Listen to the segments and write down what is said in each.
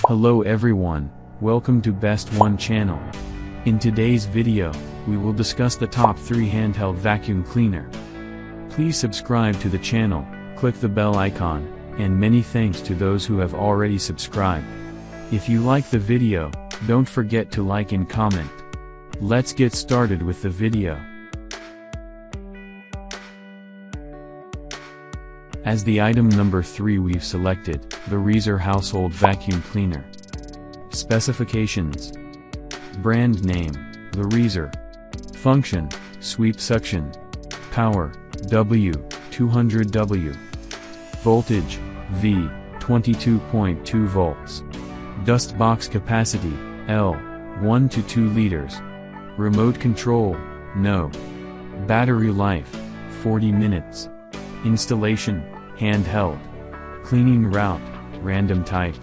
Hello everyone, welcome to Best One channel. In today's video, we will discuss the top 3 handheld vacuum cleaner. Please subscribe to the channel, click the bell icon, and many thanks to those who have already subscribed. If you like the video, don't forget to like and comment. Let's get started with the video. As the item number 3 we've selected, the Reezer Household Vacuum Cleaner. Specifications. Brand name, the Reezer. Function, sweep suction. Power, W, 200W. Voltage, V, 22.2 volts. Dust box capacity, L, 1 to 2 liters. Remote control, no. Battery life, 40 minutes. Installation, handheld. Cleaning route, random type.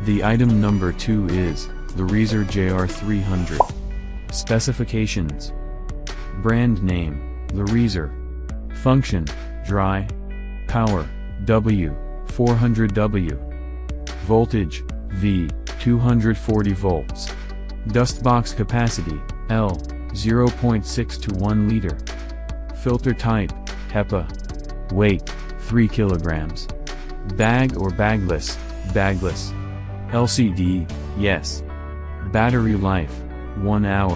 The item number 2 is, the Reezer JR300. Specifications. Brand name, the Reezer. Function, dry. Power, W, 400W. Voltage, V, 240 volts. Dust box capacity, L, 0.6 to 1 liter. Filter type, HEPA. Weight, 3 kilograms. Bag or bagless, bagless. LCD, yes. Battery life, 1 hour.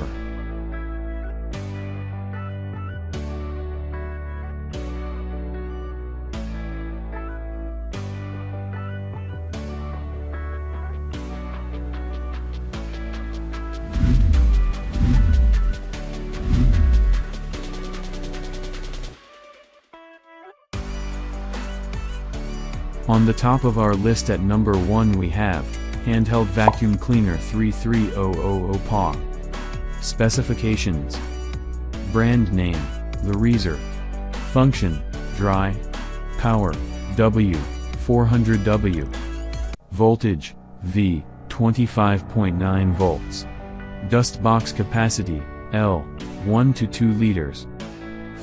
On the top of our list at number 1 we have Handheld Vacuum Cleaner 3300 PA. Specifications. Brand name, the Reezer. Function, dry. Power, W, 400W. Voltage, V, 25.9 volts. Dust box capacity, L, 1 to 2 liters.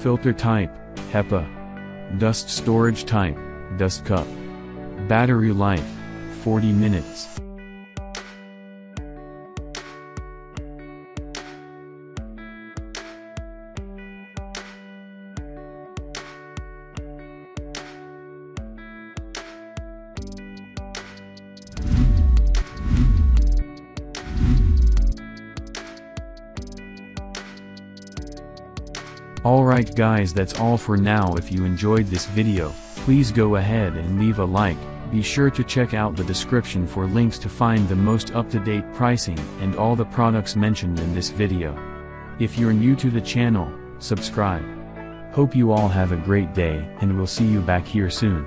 Filter type, HEPA. Dust storage type, dust cup. Battery life, 40 minutes. Alright guys, that's all for now. If you enjoyed this video, please go ahead and leave a like. Be sure to check out the description for links to find the most up-to-date pricing and all the products mentioned in this video. If you're new to the channel, subscribe. Hope you all have a great day, and we'll see you back here soon.